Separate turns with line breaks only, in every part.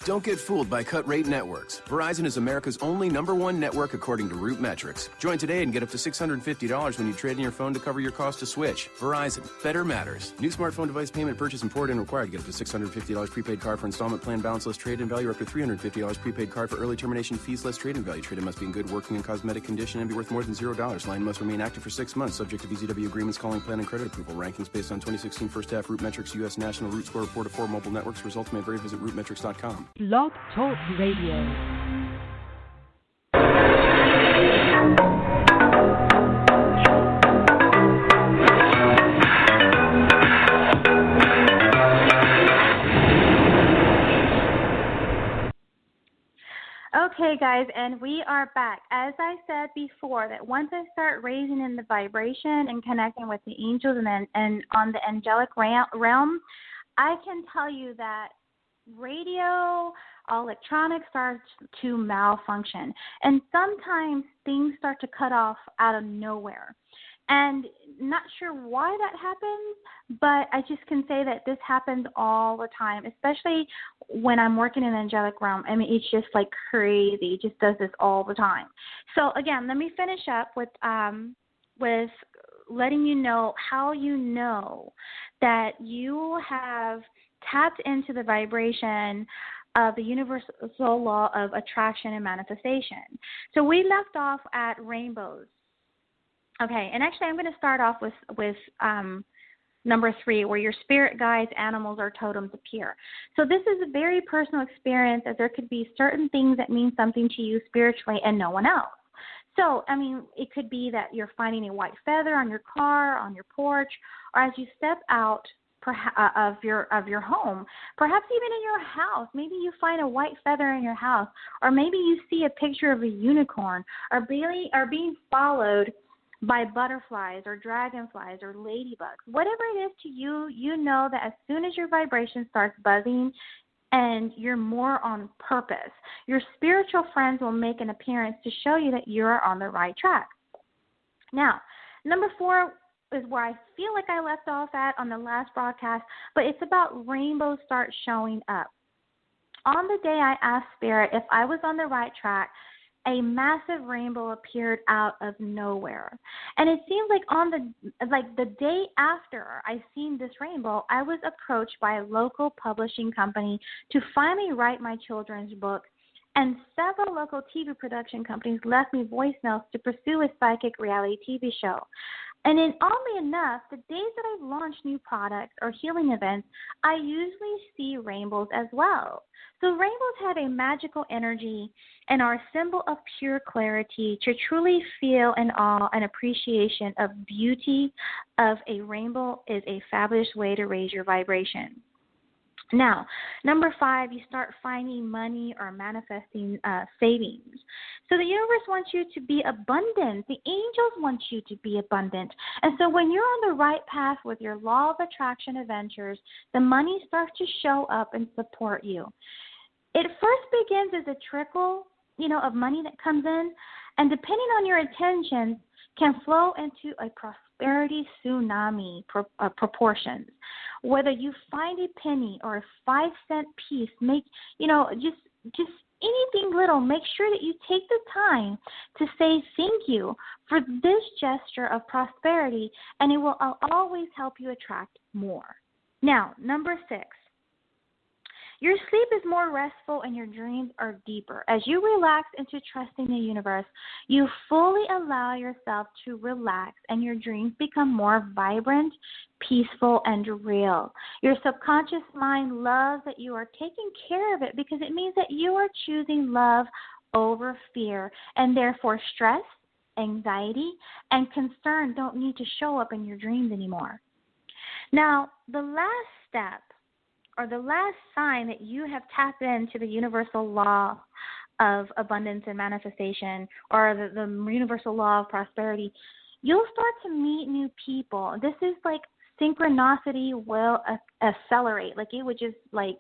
Don't get fooled by cut rate networks. Verizon is America's only #1 network according to Root Metrics. Join today and get up to $650 when you trade in your phone to cover your cost to switch. Verizon. Better matters. New smartphone device payment purchase imported and required. Get up to $650 prepaid card for installment plan balance less trade-in value, or up to $350 prepaid card for early termination fees less trade-in value. Trade-in must be in good working and cosmetic condition and be worth more than $0. Line must remain active for 6 months, subject to VZW agreements, calling plan, and credit approval. Rankings based on 2016 first half Root Metrics U.S. National Root Score Report of 4 mobile networks. Results may vary. Visit rootmetrics.com.
Blog Talk Radio.
Okay, guys, and we are back. As I said before, that once I start raising in the vibration and connecting with the angels and on the angelic realm, I can tell you that radio, electronics starts to malfunction. And sometimes things start to cut off out of nowhere. And not sure why that happens, but I just can say that this happens all the time, especially when I'm working in the angelic realm. I mean, it's just like crazy. It just does this all the time. So again, let me finish up with letting you know how you know that you have tapped into the vibration of the universal law of attraction and manifestation. So we left off at rainbows. Okay, and actually I'm going to start off with number 3, where your spirit guides, animals, or totems appear. So this is a very personal experience, as there could be certain things that mean something to you spiritually and no one else. So, I mean, it could be that you're finding a white feather on your car, on your porch, or as you step out of your home, perhaps even in your house. Maybe you find a white feather in your house, or maybe you see a picture of a unicorn, or being followed by butterflies or dragonflies or ladybugs. Whatever it is to you, you know that as soon as your vibration starts buzzing and you're more on purpose, your spiritual friends will make an appearance to show you that you're on the right track. Now, number 4 is where I feel like I left off at on the last broadcast, but it's about rainbows start showing up. On the day I asked Spirit if I was on the right track, a massive rainbow appeared out of nowhere. And it seems like the day after I seen this rainbow, I was approached by a local publishing company to finally write my children's book. And several local TV production companies left me voicemails to pursue a psychic reality TV show. And then, oddly enough, the days that I've launched new products or healing events, I usually see rainbows as well. So rainbows have a magical energy and are a symbol of pure clarity. To truly feel an awe and appreciation of beauty of a rainbow is a fabulous way to raise your vibration. Now, number 5, you start finding money or manifesting savings. So the universe wants you to be abundant. The angels want you to be abundant. And so when you're on the right path with your law of attraction adventures, the money starts to show up and support you. It first begins as a trickle, of money that comes in, and depending on your intentions, can flow into a prosperity tsunami proportions. Whether you find a penny or a 5-cent piece, just anything little, make sure that you take the time to say thank you for this gesture of prosperity, and it will always help you attract more. Now, number 6. Your sleep is more restful and your dreams are deeper. As you relax into trusting the universe, you fully allow yourself to relax and your dreams become more vibrant, peaceful, and real. Your subconscious mind loves that you are taking care of it because it means that you are choosing love over fear, and therefore stress, anxiety, and concern don't need to show up in your dreams anymore. Now, the last step, or the last sign that you have tapped into the universal law of abundance and manifestation, or the universal law of prosperity, you'll start to meet new people. This is like synchronicity will accelerate. Like it would just like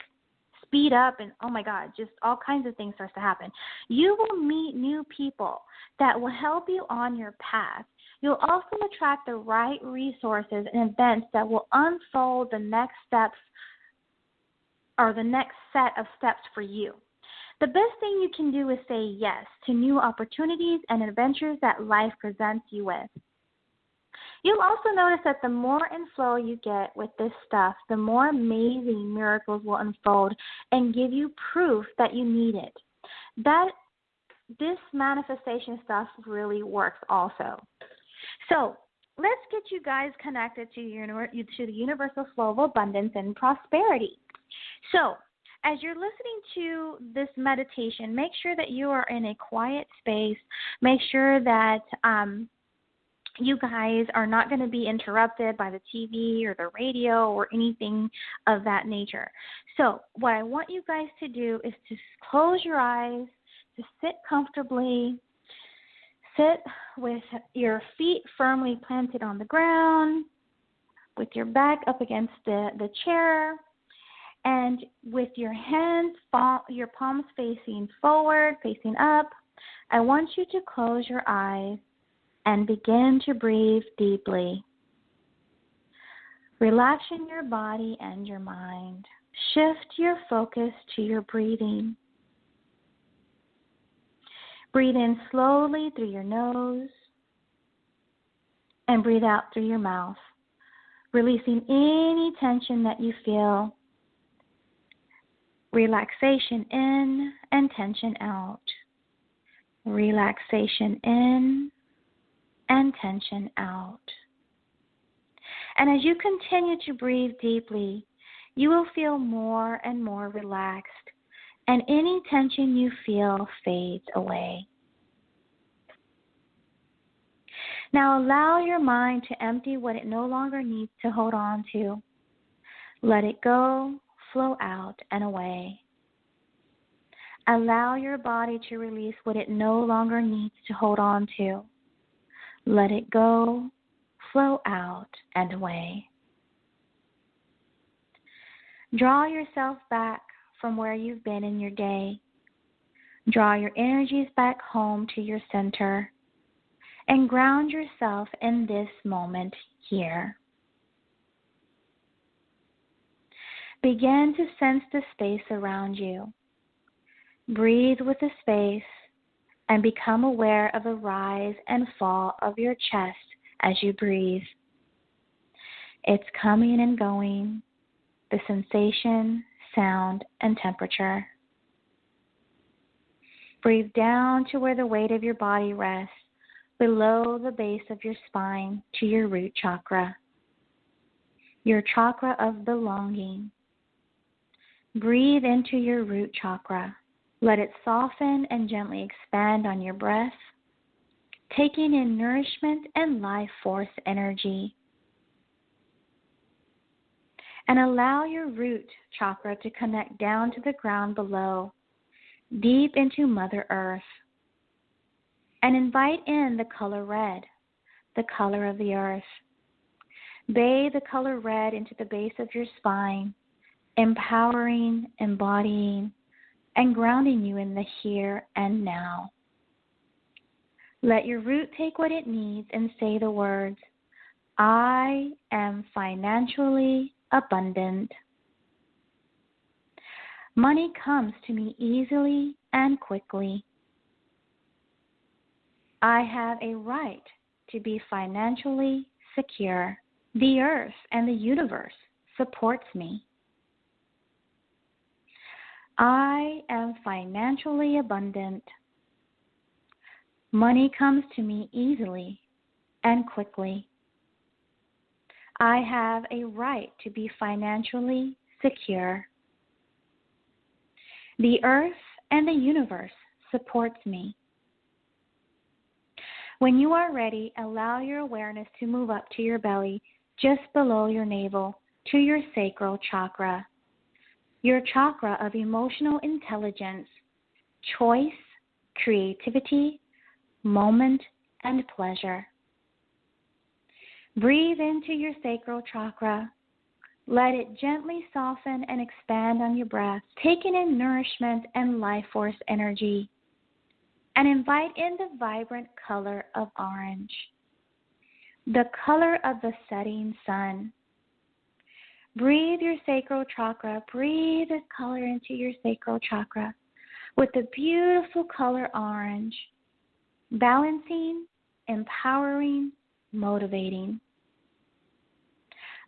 speed up, and oh my God, just all kinds of things starts to happen. You will meet new people that will help you on your path. You'll also attract the right resources and events that will unfold the next steps or the next set of steps for you. The best thing you can do is say yes to new opportunities and adventures that life presents you with. You'll also notice that the more in flow you get with this stuff, the more amazing miracles will unfold and give you proof that you need it. That this manifestation stuff really works also. So let's get you guys connected to the universal flow of abundance and prosperity. So as you're listening to this meditation, make sure that you are in a quiet space. Make sure that you guys are not going to be interrupted by the TV or the radio or anything of that nature. So what I want you guys to do is to close your eyes, to sit comfortably, sit with your feet firmly planted on the ground, with your back up against the chair, and with your hands, your palms facing forward, facing up. I want you to close your eyes and begin to breathe deeply. Relaxing your body and your mind. Shift your focus to your breathing. Breathe in slowly through your nose and breathe out through your mouth, releasing any tension that you feel. Relaxation in and tension out. Relaxation in and tension out. And as you continue to breathe deeply, you will feel more and more relaxed, and any tension you feel fades away. Now allow your mind to empty what it no longer needs to hold on to. Let it go, flow out and away. Allow your body to release what it no longer needs to hold on to. Let it go, flow out and away. Draw yourself back from where you've been in your day. Draw your energies back home to your center and ground yourself in this moment here. Begin to sense the space around you. Breathe with the space and become aware of the rise and fall of your chest as you breathe. It's coming and going, the sensation, sound, and temperature. Breathe down to where the weight of your body rests, below the base of your spine to your root chakra, your chakra of belonging. Breathe into your root chakra. Let it soften and gently expand on your breath, taking in nourishment and life force energy. And allow your root chakra to connect down to the ground below, deep into Mother Earth. And invite in the color red, the color of the earth. Bathe the color red into the base of your spine, empowering, embodying, and grounding you in the here and now. Let your root take what it needs and say the words, I am financially abundant. Money comes to me easily and quickly. I have a right to be financially secure. The earth and the universe supports me. I am financially abundant. Money comes to me easily and quickly. I have a right to be financially secure. The earth and the universe supports me. When you are ready, allow your awareness to move up to your belly, just below your navel, to your sacral chakra, your chakra of emotional intelligence, choice, creativity, moment, and pleasure. Breathe into your sacral chakra. Let it gently soften and expand on your breath, taking in nourishment and life force energy. And invite in the vibrant color of orange, the color of the setting sun. Breathe your sacral chakra. Breathe this color into your sacral chakra with the beautiful color orange, balancing, empowering, motivating.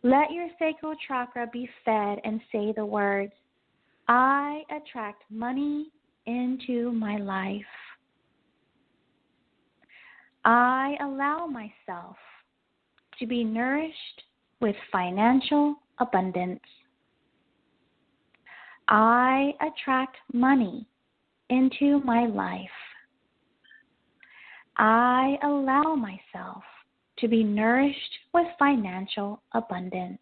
Let your sacral chakra be fed and say the words, I attract money into my life. I allow myself to be nourished with financial abundance. I attract money into my life. I allow myself to be nourished with financial abundance.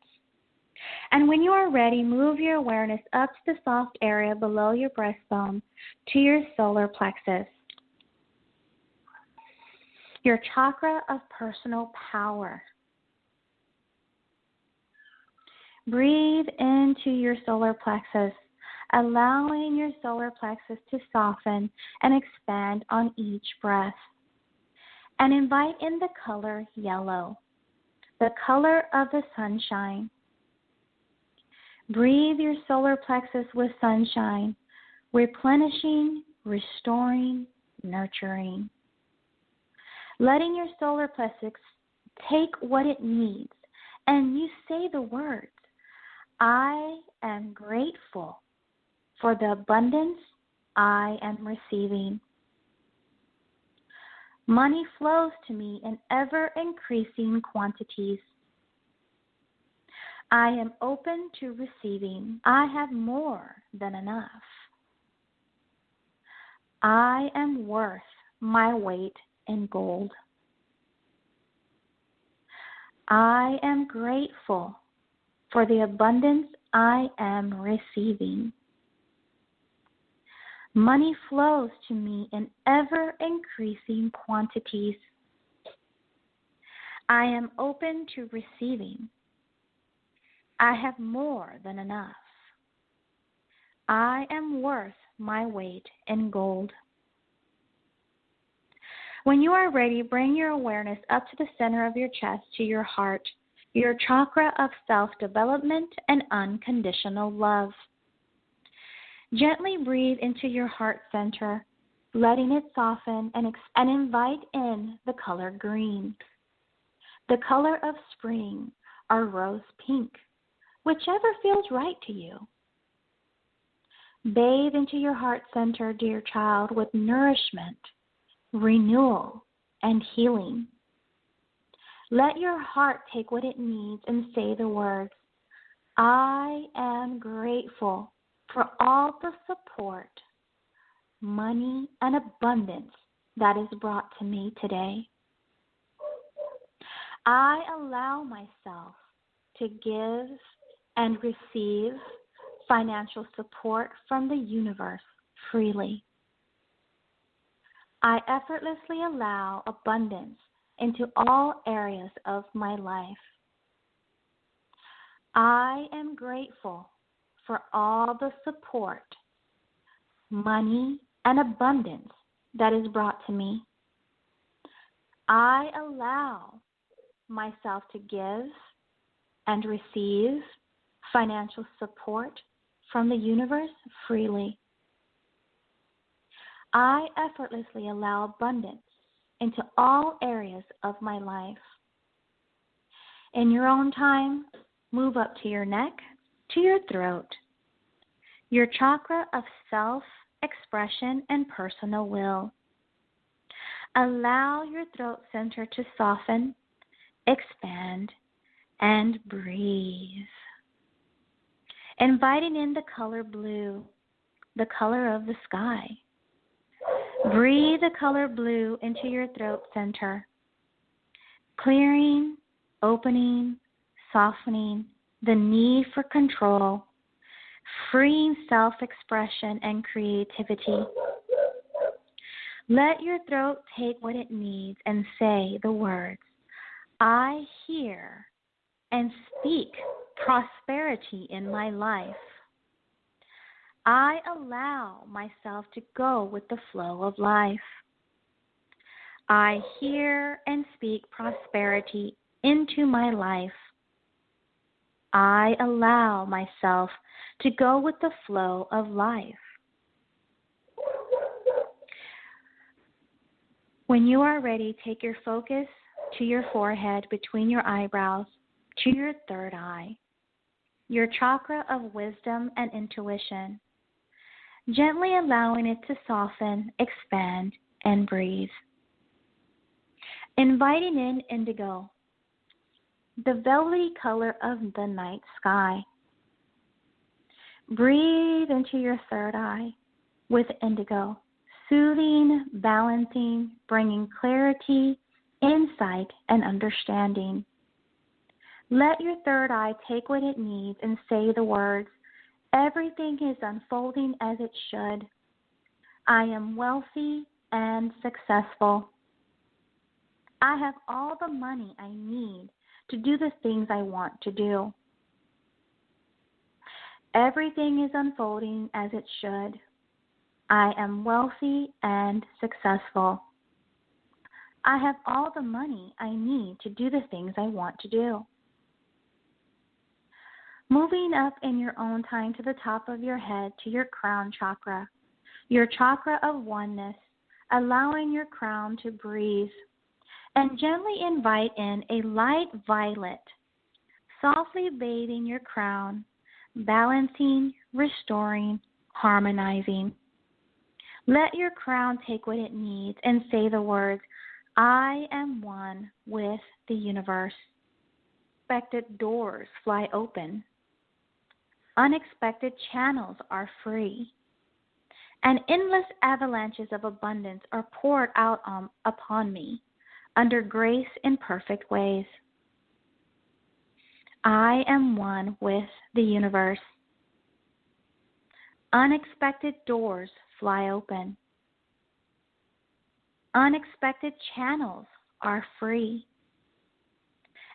And when you are ready, move your awareness up to the soft area below your breastbone to your solar plexus, your chakra of personal power. Breathe into your solar plexus, allowing your solar plexus to soften and expand on each breath. And invite in the color yellow, the color of the sunshine. Breathe your solar plexus with sunshine, replenishing, restoring, nurturing. Letting your solar plexus take what it needs, and you say the words, I am grateful for the abundance I am receiving. Money flows to me in ever-increasing quantities. I am open to receiving. I have more than enough. I am worth my weight in gold. I am grateful for the abundance I am receiving. Money flows to me in ever-increasing quantities. I am open to receiving. I have more than enough. I am worth my weight in gold. When you are ready, bring your awareness up to the center of your chest to your heart, your chakra of self-development and unconditional love. Gently breathe into your heart center, letting it soften and invite in the color green, the color of spring or rose pink, whichever feels right to you. Bathe into your heart center, dear child, with nourishment, renewal, and healing. Let your heart take what it needs and say the words, I am grateful for all the support, money, and abundance that is brought to me today. I allow myself to give and receive financial support from the universe freely. I effortlessly allow abundance into all areas of my life. I am grateful for all the support, money, and abundance that is brought to me. I allow myself to give and receive financial support from the universe freely. I effortlessly allow abundance into all areas of my life. In your own time, move up to your neck, to your throat, your chakra of self-expression and personal will. Allow your throat center to soften, expand, and breathe. Inviting in the color blue, the color of the sky. Breathe the color blue into your throat center, clearing, opening, softening the need for control, freeing self-expression and creativity. Let your throat take what it needs and say the words, I hear and speak prosperity in my life. I allow myself to go with the flow of life. I hear and speak prosperity into my life. I allow myself to go with the flow of life. When you are ready, take your focus to your forehead, between your eyebrows, to your third eye, your chakra of wisdom and intuition, gently allowing it to soften, expand, and breathe. Inviting in indigo, the velvety color of the night sky. Breathe into your third eye with indigo, soothing, balancing, bringing clarity, insight, and understanding. Let your third eye take what it needs and say the words, everything is unfolding as it should. I am wealthy and successful. I have all the money I need to do the things I want to do. Everything is unfolding as it should. I am wealthy and successful. I have all the money I need to do the things I want to do. Moving up in your own time to the top of your head to your crown chakra, your chakra of oneness, allowing your crown to breathe, and gently invite in a light violet, softly bathing your crown, balancing, restoring, harmonizing. Let your crown take what it needs and say the words, I am one with the universe. Unexpected doors fly open. Unexpected channels are free. And endless avalanches of abundance are poured out upon me under grace in perfect ways. I am one with the universe. Unexpected doors fly open. Unexpected channels are free.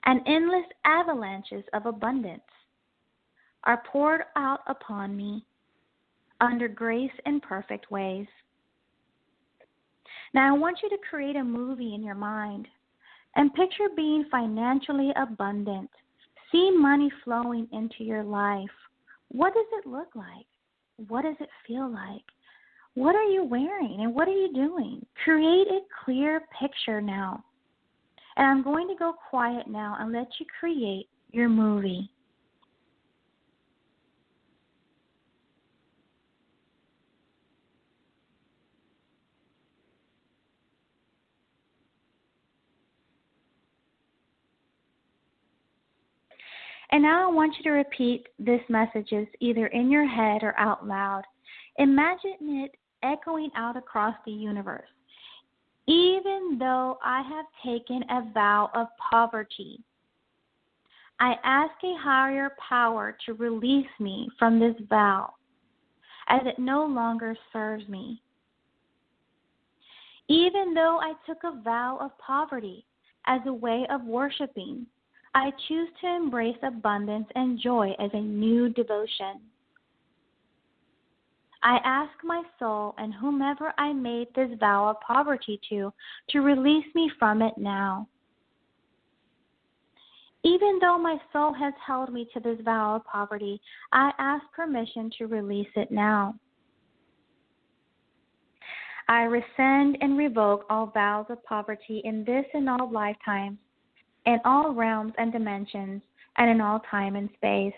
And endless avalanches of abundance are poured out upon me under grace in perfect ways. Now I want you to create a movie in your mind and picture being financially abundant. See money flowing into your life. What does it look like? What does it feel like? What are you wearing and what are you doing? Create a clear picture now. And I'm going to go quiet now and let you create your movie. And now I want you to repeat these messages either in your head or out loud. Imagine it echoing out across the universe. Even though I have taken a vow of poverty, I ask a higher power to release me from this vow, as it no longer serves me. Even though I took a vow of poverty as a way of worshiping, I choose to embrace abundance and joy as a new devotion. I ask my soul and whomever I made this vow of poverty to release me from it now. Even though my soul has held me to this vow of poverty, I ask permission to release it now. I rescind and revoke all vows of poverty in this and all lifetimes, in all realms and dimensions, and in all time and space.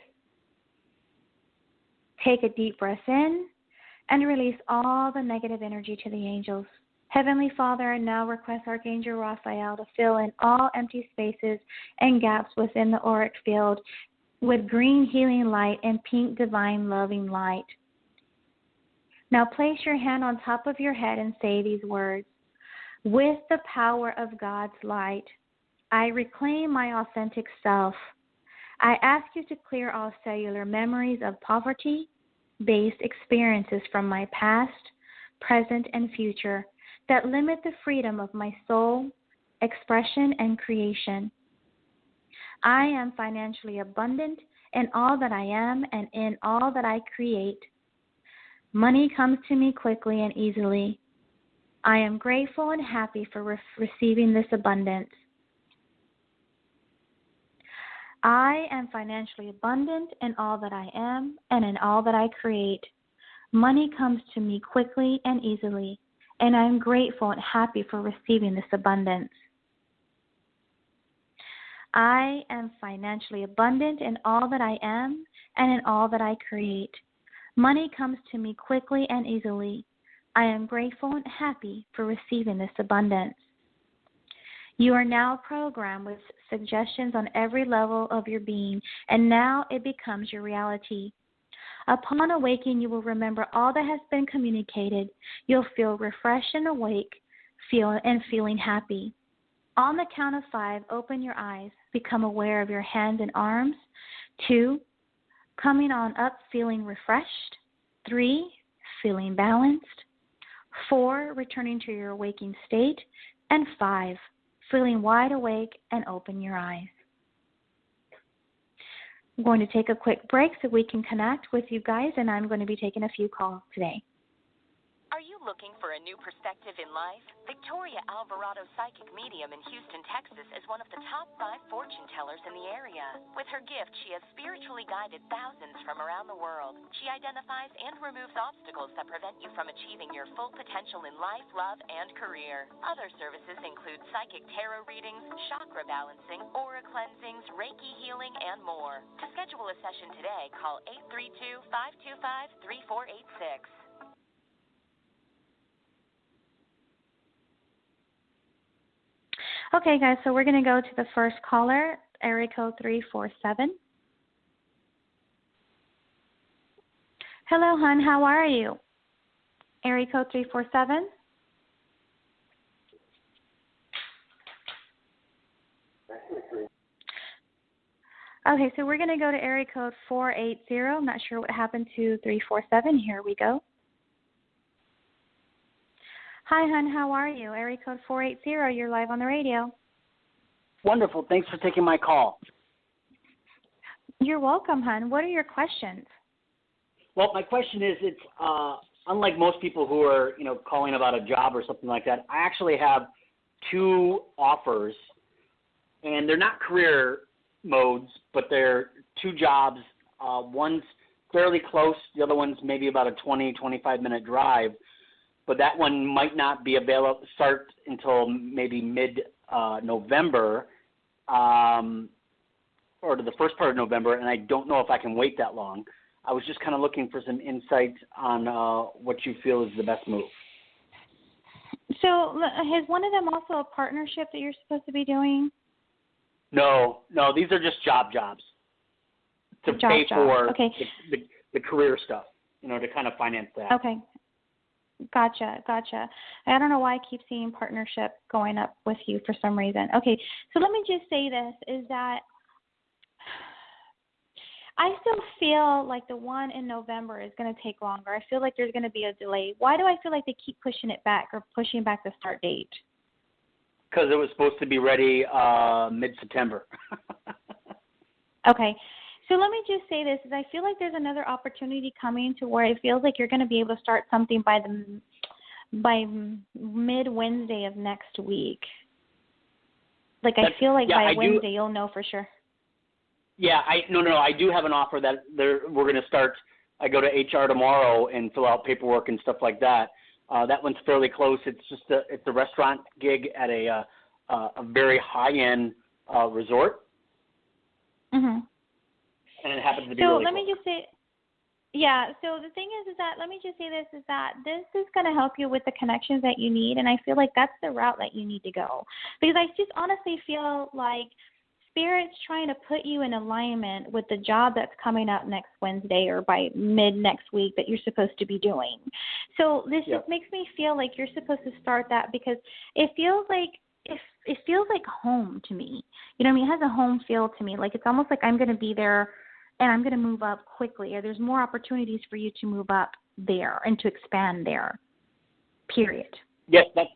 Take a deep breath in and release all the negative energy to the angels. Heavenly Father, I now request Archangel Raphael to fill in all empty spaces and gaps within the auric field with green healing light and pink divine loving light. Now place your hand on top of your head and say these words. With the power of God's light, I reclaim my authentic self. I ask you to clear all cellular memories of poverty-based experiences from my past, present, and future that limit the freedom of my soul, expression, and creation. I am financially abundant in all that I am and in all that I create. Money comes to me quickly and easily. I am grateful and happy for receiving this abundance. I am financially abundant in all that I am and in all that I create. Money comes to me quickly and easily, and I am grateful and happy for receiving this abundance. I am financially abundant in all that I am and in all that I create. Money comes to me quickly and easily. I am grateful and happy for receiving this abundance. You are now programmed with suggestions on every level of your being, and now it becomes your reality. Upon awakening, you will remember all that has been communicated. You'll feel refreshed and awake, feeling happy. On the count of 5, open your eyes. Become aware of your hands and arms. 2, coming on up, feeling refreshed. 3, feeling balanced. 4, returning to your waking state. And 5, feeling wide awake and open your eyes. I'm going to take a quick break so we can connect with you guys, and I'm going to be taking a few calls today.
Are you looking for a new perspective in life? Victoria Alvarado, psychic medium in Houston, Texas, is one of the top 5 fortune tellers in the area. With her gift, she has spiritually guided thousands from around the world. She identifies and removes obstacles that prevent you from achieving your full potential in life, love, and career. Other services include psychic tarot readings, chakra balancing, aura cleansings, Reiki healing, and more. To schedule a session today, call 832-525-3486.
Okay, guys, so we're going to go to the first caller, area code 347. Hello, hon. How are you? Area code 347. Okay, so we're going to go to area code 480. I'm not sure what happened to 347. Here we go. Hi, hon. How are you? Area code 480. You're live on the radio.
Wonderful. Thanks for taking my call.
You're welcome, hon. What are your questions?
Well, my question is, it's unlike most people who are, calling about a job or something like that. I actually have 2 offers, and they're not career modes, but they're 2 jobs. One's fairly close. The other one's maybe about a 20, 25-minute drive. But that one might not be available start until maybe mid-November or to the first part of November, and I don't know if I can wait that long. I was just kind of looking for some insight on what you feel is the best move.
So is one of them also a partnership that you're supposed to be doing?
No, these are just jobs to pay for
okay.
the career stuff, to kind of finance that.
Okay. Gotcha. I don't know why I keep seeing partnership going up with you for some reason. Okay, so let me just say this, is that I still feel like the one in November is going to take longer. I feel like there's going to be a delay. Why do I feel like they keep pushing it back or pushing back the start date?
Because it was supposed to be ready mid-September.
Okay. So let me just say this, is I feel like there's another opportunity coming to where it feels like you're going to be able to start something by mid-Wednesday of next week. Like I feel like by Wednesday you'll know for sure.
Yeah, I do have an offer that we're going to start. I go to HR tomorrow and fill out paperwork and stuff like that. That one's fairly close. It's just it's a restaurant gig at a very high-end resort.
Mm-hmm.
And it happens to be really
So let me
close.
just say, yeah, so the thing is that, let me just say this, is that this is going to help you with the connections that you need, and I feel like that's the route that you need to go. Because I just honestly feel like Spirit's trying to put you in alignment with the job that's coming up next Wednesday or by mid next week that you're supposed to be doing. So this just makes me feel like you're supposed to start that, because it feels like home to me. You know what I mean? It has a home feel to me. Like it's almost like I'm going to be there and I'm going to move up quickly, or there's more opportunities for you to move up there and to expand there, period.
Yes, that's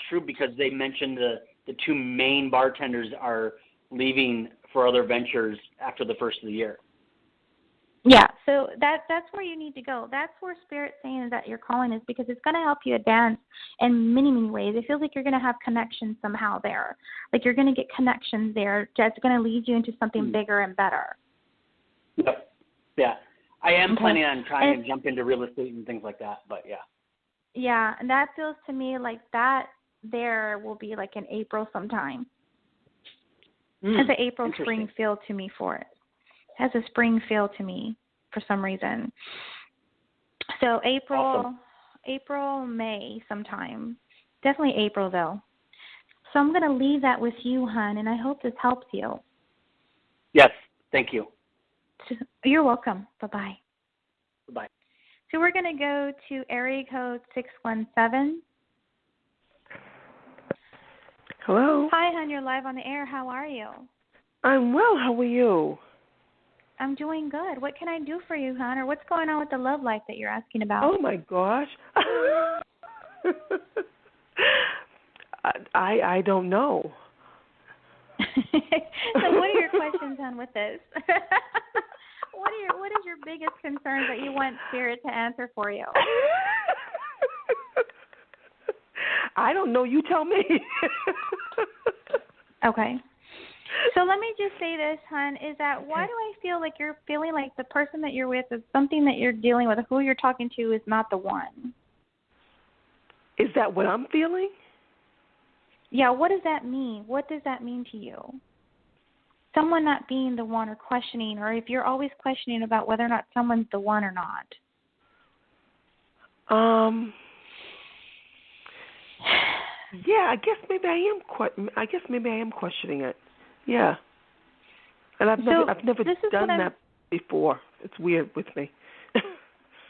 true, because they mentioned the 2 main bartenders are leaving for other ventures after the first of the year.
Yeah, so that's where you need to go. That's where Spirit's saying that your calling is, because it's going to help you advance in many, many ways. It feels like you're going to have connections somehow there. Like you're going to get connections there that's going to lead you into something bigger and better.
Yep. Yeah. I am planning on trying to jump into real estate and things like that, but yeah.
Yeah, and that feels to me like that there will be like in April sometime. Has an April spring feel to me for it. Has a spring feel to me for some reason. So April, May sometime. Definitely April though. So I'm going to leave that with you, hon, and I hope this helps you.
Yes, thank you.
You're welcome. Bye-bye.
Bye-bye.
So we're going to go to area code 617.
Hello.
Hi, hon. You're live on the air. How are you?
I'm well. How are you?
I'm doing good. What can I do for you, hon? Or what's going on with the love life that you're asking about?
Oh, my gosh. I don't know.
So what are your questions, hon, with this? What is your biggest concern that you want Spirit to answer for you?
I don't know. You tell me.
Okay. So let me just say this, hon, is that why do I feel like you're feeling like the person that you're with is something that you're dealing with, who you're talking to is not the one?
Is that what I'm feeling?
Yeah, what does that mean? What does that mean to you? Someone not being the one or questioning, or if you're always questioning about whether or not someone's the one or not.
Yeah, I guess maybe I am questioning it. Yeah. And I've never done that before. It's weird with me.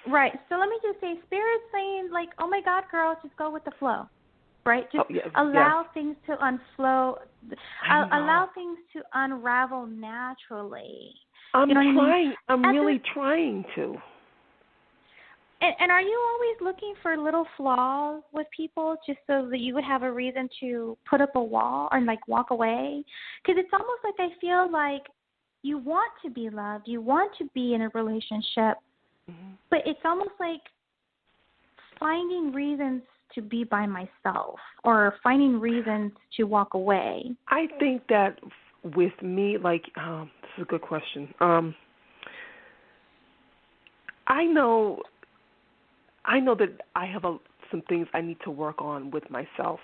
Right. So let me just say, Spirit's saying, like, oh, my God, girl, just go with the flow. Right? Just allow things to unflow. Allow things to unravel naturally.
I'm trying.
I mean?
I'm really trying to.
And are you always looking for little flaws with people just so that you would have a reason to put up a wall or, like, walk away? Because it's almost like I feel like you want to be loved. You want to be in a relationship. But it's almost like finding reasons to be by myself or finding reasons to walk away.
I think that with me, like, this is a good question. I know that I have some things I need to work on with myself.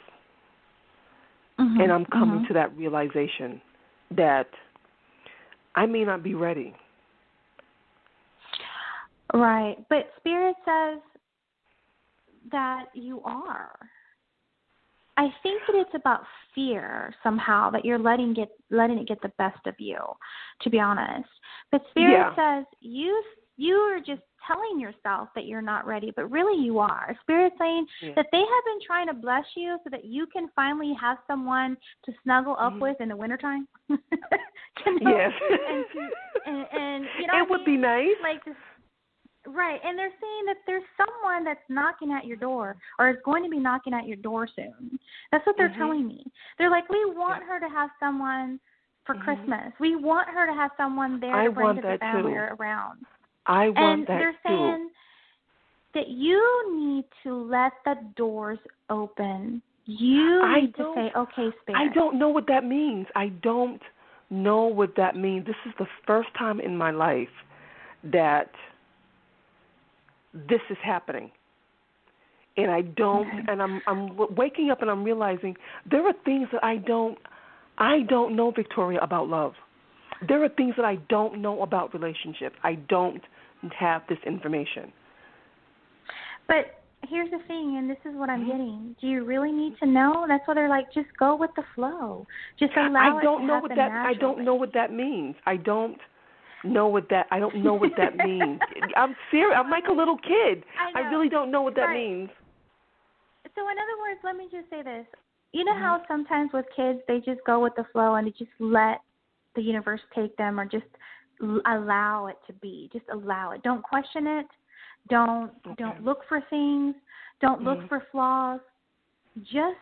And I'm coming to that realization that I may not be ready.
Right. But Spirit says that you are. I think that it's about fear somehow, that you're letting it get the best of you, to be honest. But Spirit says you are just telling yourself that you're not ready, but really you are. Spirit's saying that they have been trying to bless you so that you can finally have someone to snuggle up with in the wintertime.
Yes.
And you know,
it would be nice.
Like this. Right, and they're saying that there's someone that's knocking at your door or is going to be knocking at your door soon. That's what they're telling me. They're like, we want her to have someone for Christmas. We want her to have someone there to bring the family around.
I want that too.
And they're saying that you need to let the doors open. You need to say, okay, Spirit.
I don't know what that means. I don't know what that means. This is the first time in my life that this is happening, and I don't. And I'm waking up and I'm realizing there are things that I don't know, Victoria, about love. There are things that I don't know about relationships. I don't have this information.
But here's the thing, and this is what I'm getting. Do you really need to know? That's why they're like, just go with the flow. Just allow it to happen naturally.
I don't know what that means. I don't know what that means. I'm serious. I'm like a little kid. I really don't know what that means.
So in other words, let me just say this. You know how sometimes with kids they just go with the flow and they just let the universe take them, or just allow it to be. Just allow it. Don't question it. Don't look for things. Don't look for flaws. Just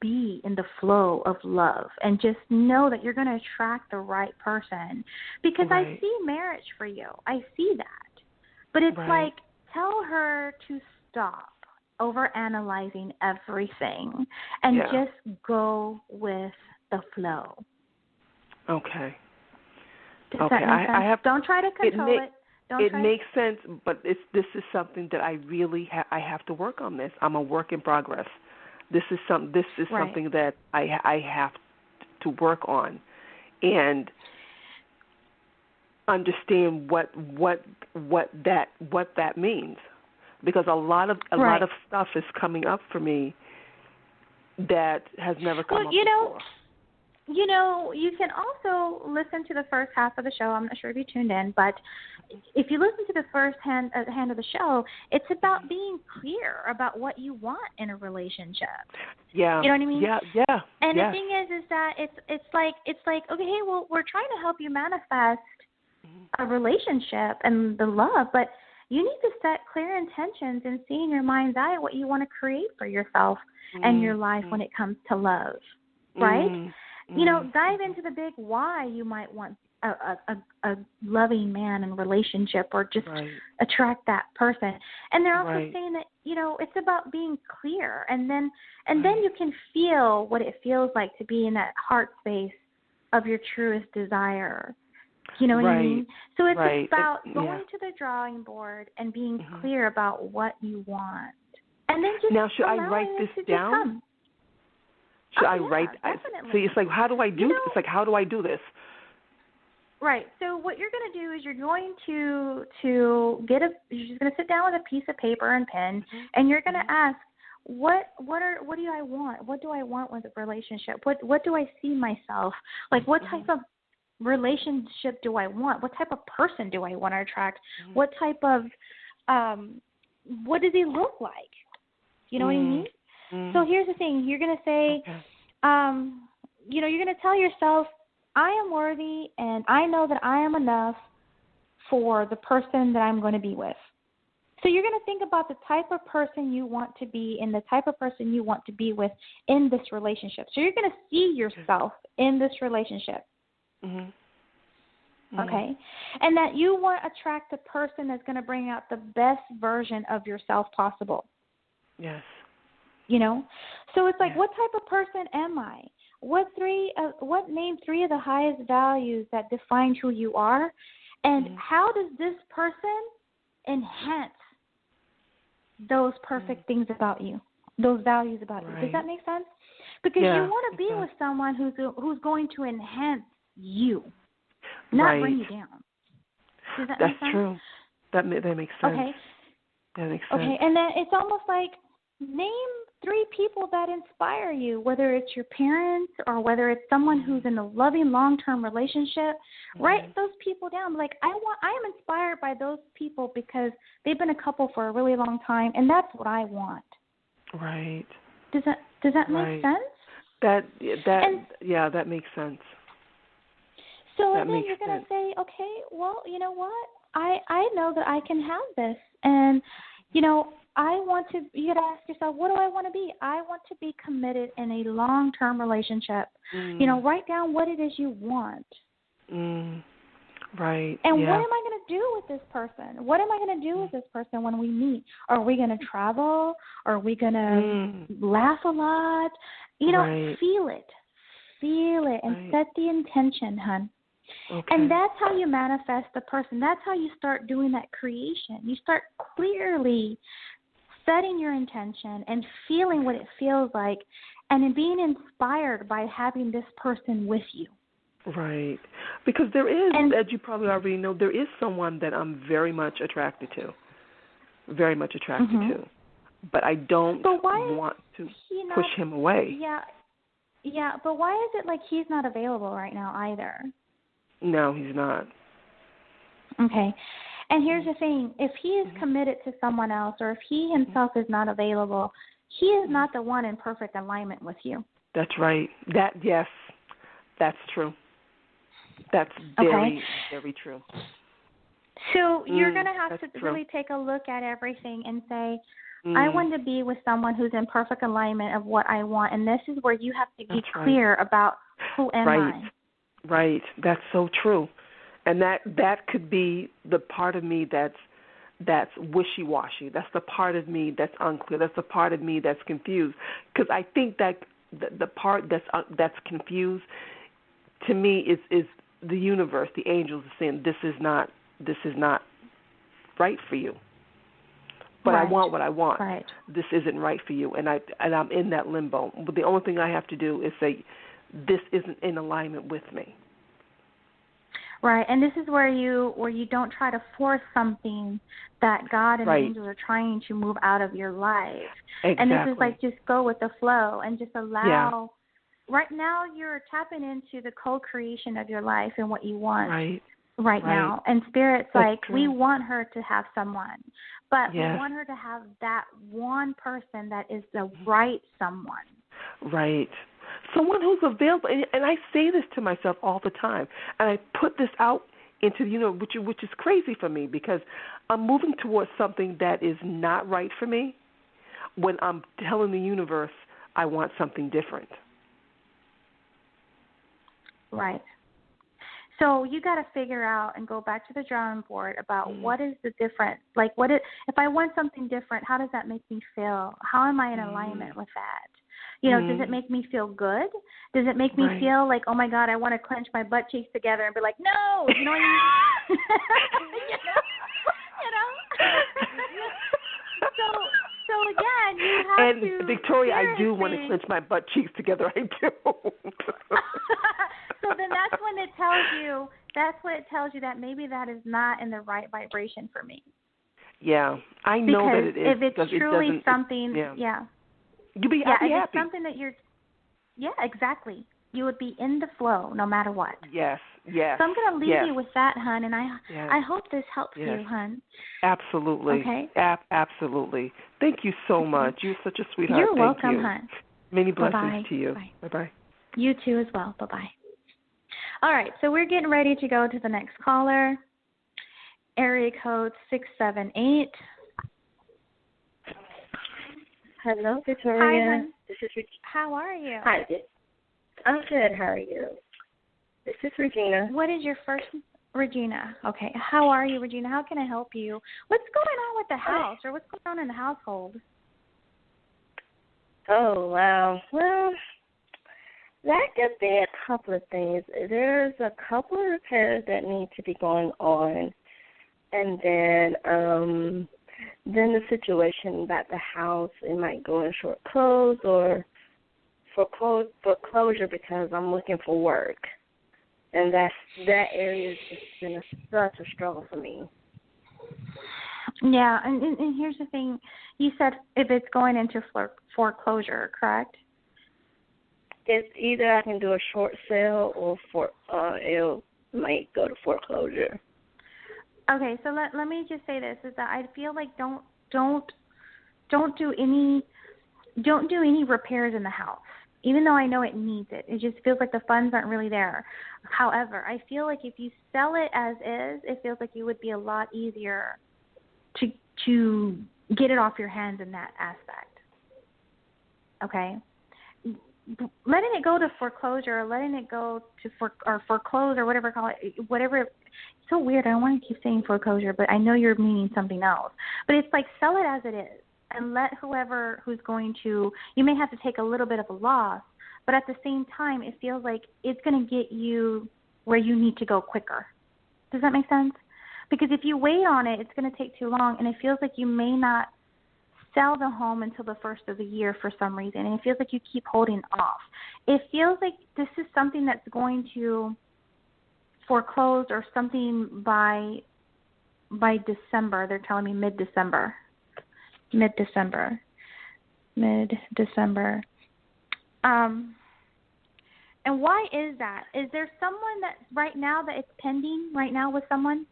be in the flow of love and just know that you're going to attract the right person. Because
Right.
I see marriage for you. I see that. But it's
Right.
like, tell her to stop overanalyzing everything and
Yeah.
just go with the flow.
Okay.
Does
Okay.
that make sense?
I have.
Don't try to control it.
It makes sense, but this is something that I really I have to work on. This. I'm a work in progress. This is
Right.
something that I have to work on, and understand what that means, because a lot of stuff is coming up for me that has never come up before.
You can also listen to the first half of the show. I'm not sure if you tuned in, but if you listen to the first hand of the show, it's about being clear about what you want in a relationship.
Yeah.
You know what I mean?
Yeah.
And
yes.
the thing is that it's like okay, hey, well, we're trying to help you manifest a relationship and the love, but you need to set clear intentions and see in your mind's eye what you want to create for yourself and your life when it comes to love, right? Dive into the big why you might want a loving man and relationship, or just attract that person. And they're also saying that, it's about being clear, and then you can feel what it feels like to be in that heart space of your truest desire. You know what I mean? So it's about going to the drawing board and being clear about what you want. And then just
now, should I write this down? Should I write?
Definitely.
So it's like, how do I do? It's like, how do I do this?
Right. So what you're going to do is you're going to you're just going to sit down with a piece of paper and pen, and you're going to ask, what do I want? What do I want with a relationship? What do I see myself? Like, what type of relationship do I want? What type of person do I want to attract? What type of what does he look like? You know what I mean? So here's the thing. You're going to say, you're going to tell yourself, I am worthy, and I know that I am enough for the person that I'm going to be with. So you're going to think about the type of person you want to be and the type of person you want to be with in this relationship. So you're going to see yourself in this relationship. Okay? And that you want to attract the person that's going to bring out the best version of yourself possible.
Yes.
So it's like, what type of person am I? Name three of the highest values that define who you are, and how does this person enhance those perfect things about you, those values about you? Does that make sense? Because you want to be with someone who's going to enhance you, not bring you down. Does that make sense?
That's true. That makes sense.
Okay.
That makes sense.
Okay, and then it's almost like, name three people that inspire you, whether it's your parents or whether it's someone who's in a loving long-term relationship. Write those people down. Like, I am inspired by those people because they've been a couple for a really long time, and that's what I want.
Right.
Does that make sense?
That makes sense.
So then you're going to say, okay, well, you know what? I know that I can have this, and you got to ask yourself, what do I want to be? I want to be committed in a long-term relationship. Write down what it is you want.
Right.
And what am I going to do with this person? What am I going to do with this person when we meet? Are we going to travel? Are we going to laugh a lot? Feel it. Feel it and set the intention, hon. Okay. And that's how you manifest the person. That's how you start doing that creation. You start clearly setting your intention and feeling what it feels like, and then being inspired by having this person with you.
Right. Because there is, as you probably already know, there is someone that I'm very much attracted to. Very much attracted to. But I don't want to push him away.
Yeah, but why is it like he's not available right now either?
No, he's not.
Okay. And here's the thing. If he is committed to someone else, or if he himself is not available, he is not the one in perfect alignment with you.
That's right. Yes, that's true. That's very, very true.
So you're going to have to really take a look at everything and say, I want to be with someone who's in perfect alignment of what I want, and this is where you have to be
That's
clear about who am I.
Right. That's so true. And that could be the part of me that's wishy-washy. That's the part of me that's unclear. That's the part of me that's confused. Because I think that the part that's confused, to me, is the universe, the angels are saying this is not right for you. But I want what I want.
Right.
This isn't right for you, and I'm in that limbo. But the only thing I have to do is say, this isn't in alignment with me.
Right, and this is where you don't try to force something that God and the angels are trying to move out of your life.
Exactly.
And this is like just go with the flow and just allow.
Yeah.
Right now, you're tapping into the co-creation of your life and what you want.
Right
now. And Spirit's
That's
like,
true.
we want her to have someone, but
Yes.
we want her to have that one person that is the right someone.
Right. Someone who's available. And I say this to myself all the time, and I put this out into the universe, which is crazy for me because I'm moving towards something that is not right for me when I'm telling the universe I want something different.
Right. So you got to figure out and go back to the drawing board about what is the difference. Like, if I want something different, how does that make me feel? How am I in alignment with that? You know, does it make me feel good? Does it make me feel like, oh my God, I want to clench my butt cheeks together and be like, no, you know what I mean? you know? So again, you have to.
And Victoria, I do want to
seriously-
clench my butt cheeks together. I do.
So then that's when it tells you that maybe that is not in the right vibration for me.
Yeah, I know
because
that it is.
If it's truly something,
You'd be
if
happy.
it's something that exactly. You would be in the flow no matter what.
Yes.
So I'm going to leave you with that, hun, and I hope this helps you, hun.
Absolutely.
Okay.
Absolutely. Thank you so much. You're such a sweetheart.
You're
Thank
welcome,
you.
hun.
Many blessings
Bye-bye.
to you.
Bye.
Bye-bye.
You too as well. Bye-bye. All right, so we're getting ready to go to the next caller. Area code 678.
Hello, Victoria.
Hi, hon.
This is
How are you?
Hi. I'm good. How are you? This is Regina.
What is your first Regina? Okay. How are you, Regina? How can I help you? What's going on with the house or what's going on in the household?
Oh, wow. Well, that could be a couple of things. There's a couple of repairs that need to be going on. And then the situation about the house, it might go in short close or foreclosure because I'm looking for work. And that area has just been such a struggle for me.
Yeah, and here's the thing. You said if it's going into foreclosure, correct?
It's either I can do a short sale or it might go to foreclosure.
Okay, so let me just say this: is that I feel like don't do any repairs in the house, even though I know it needs it. It just feels like the funds aren't really there. However, I feel like if you sell it as is, it feels like it would be a lot easier to get it off your hands in that aspect. Okay. Letting it go to foreclosure, or letting it go to foreclose or whatever call it, whatever. It's so weird. I don't want to keep saying foreclosure, but I know you're meaning something else. But it's like sell it as it is, and let who's going to. You may have to take a little bit of a loss, but at the same time, it feels like it's going to get you where you need to go quicker. Does that make sense? Because if you wait on it, it's going to take too long, and it feels like you may not sell the home until the first of the year for some reason, and it feels like you keep holding off. It feels like this is something that's going to foreclose or something by December. They're telling me mid-December. And why is that? Is there someone that right now that it's pending right now with someone?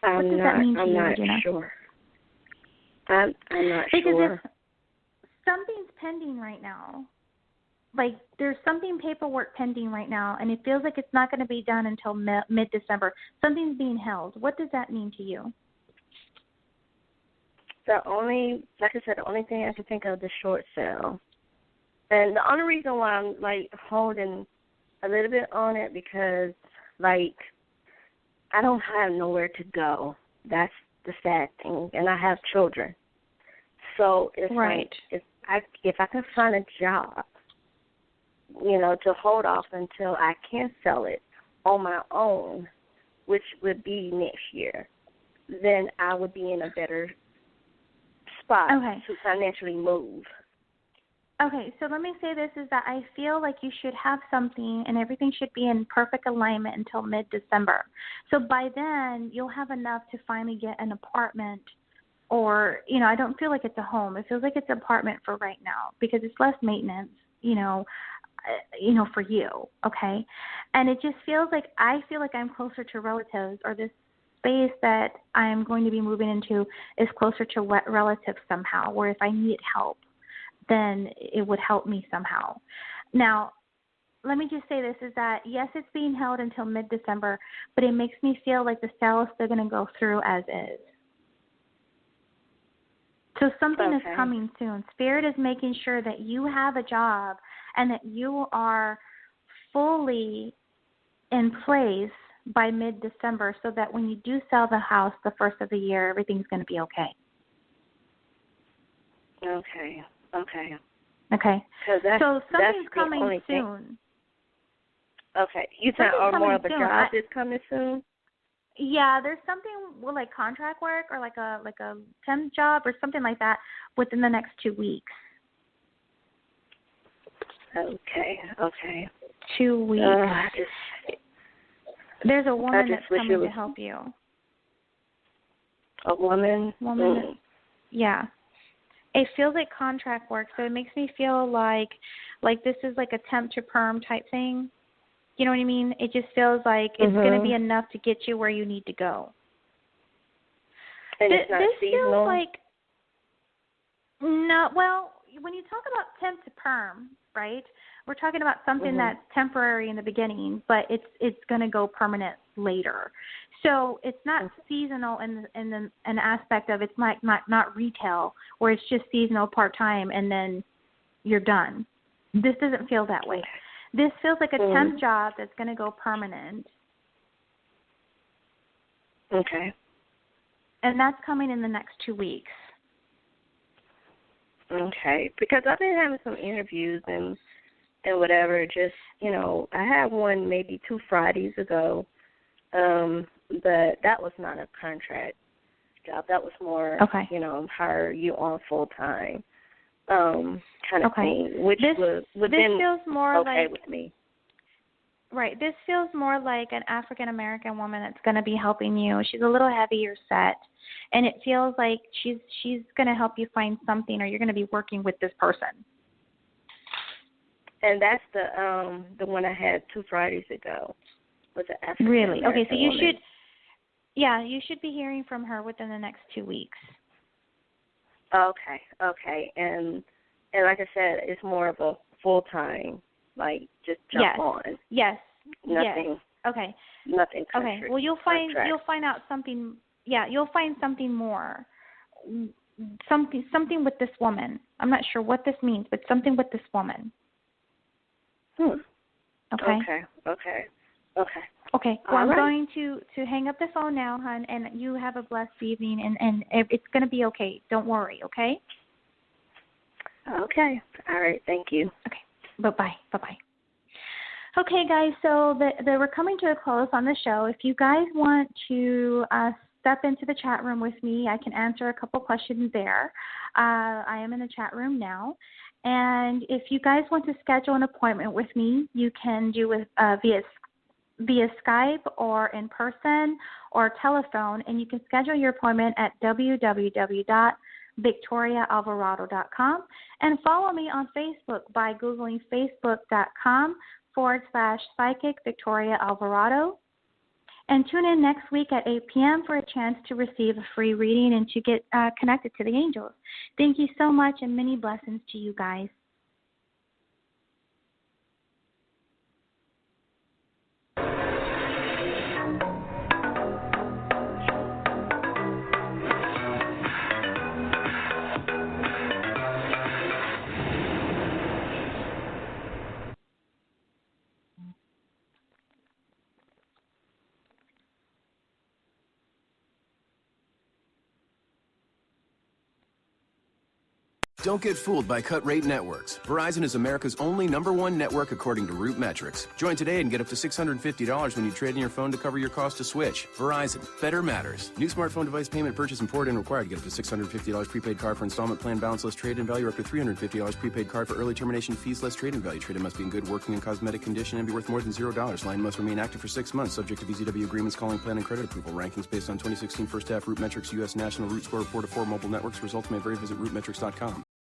What does that mean to you, Regina?
Sure. I'm not
because
sure.
Because something's pending right now. Like there's something paperwork pending right now, and it feels like it's not going to be done until mid-December. Something's being held. What does that mean to you?
like I said, the only thing I can think of is short sale. And the only reason why I'm, like, holding a little bit on it because, like, I don't have nowhere to go. That's the sad thing. And I have children. So it's
right.
like if I can find a job, you know, to hold off until I can sell it on my own, which would be next year, then I would be in a better spot to financially move.
Okay, so let me say this is that I feel like you should have something and everything should be in perfect alignment until mid-December. So by then, you'll have enough to finally get an apartment or, you know, I don't feel like it's a home. It feels like it's an apartment for right now because it's less maintenance, you know, for you, okay? And it just feels like I feel like I'm closer to relatives or this space that I'm going to be moving into is closer to relatives somehow, where if I need help, then it would help me somehow. Now, let me just say this is that, yes, it's being held until mid-December, but it makes me feel like the sale is still going to go through as is. So something is coming soon. Spirit is making sure that you have a job and that you are fully in place by mid-December so that when you do sell the house the first of the year, everything's going to be okay.
Okay.
Okay. So something's coming soon.
Okay. You think more of a job is coming soon?
Yeah, there's something like contract work or like a temp job or something like that within the next 2 weeks.
Okay.
2 weeks. There's a woman that's coming to help you.
A woman?
Yeah. It feels like contract work, so it makes me feel like this is like a temp to perm type thing. You know what I mean? It just feels like it's going to be enough to get you where you need to go.
And it's not seasonal?
Feels like, no, well, when you talk about temp to perm, right, we're talking about something that's temporary in the beginning, but it's going to go permanent later. So it's not seasonal in an aspect of it's not retail where it's just seasonal part-time and then you're done. This doesn't feel that way. This feels like a temp job that's going to go permanent.
Okay.
And that's coming in the next 2 weeks.
Okay. Because I've been having some interviews and whatever. Just, you know, I had one maybe 2 Fridays ago, but that was not a contract job. That was more, you know, hire you on full-time kind of thing, which would then
feels more
like, with me.
Right. This feels more like an African-American woman that's going to be helping you. She's a little heavier set, and it feels like she's going to help you find something or you're going to be working with this person. And
that's the one I had 2 Fridays ago. Was an African
Really? Okay, so you
woman.
you should be hearing from her within the next 2 weeks.
Okay. And like I said, it's more of a full-time, like just jump on.
Yes.
Nothing.
Yes. Okay.
Nothing.
Okay. Well, you'll find out something. Yeah, you'll find something more. Something with this woman. I'm not sure what this means, but something with this woman. Okay. Okay. Well, I'm going to hang up the phone now, hon, and you have a blessed evening, and it's going to be okay. Don't worry, okay?
Okay. All right. Thank you.
Okay. Bye-bye. Okay, guys, so we're coming to a close on the show. If you guys want to step into the chat room with me, I can answer a couple questions there. I am in the chat room now. And if you guys want to schedule an appointment with me, you can do it via Skype or in person or telephone, and you can schedule your appointment at www.victoriaalvarado.com and follow me on Facebook by Googling facebook.com/Psychic Victoria Alvarado. And tune in next week at 8 p.m. for a chance to receive a free reading and to get connected to the angels. Thank you so much, and many blessings to you guys.
Don't get fooled by cut rate networks. Verizon is America's only #1 network according to Root Metrics. Join today and get up to $650 when you trade in your phone to cover your cost to switch. Verizon, better matters. New smartphone device payment purchase and port in required. Get up to $650 prepaid card for installment plan balance less trade-in value, or up to $350 prepaid card for early termination fees less trade-in value. Trade-in must be in good working and cosmetic condition and be worth more than $0. Line must remain active for 6 months, subject to VZW agreements, calling plan, and credit approval. Rankings based on 2016 first half Root Metrics U.S. National Root Score report of 4 mobile networks. Results may vary. Visit rootmetrics.com.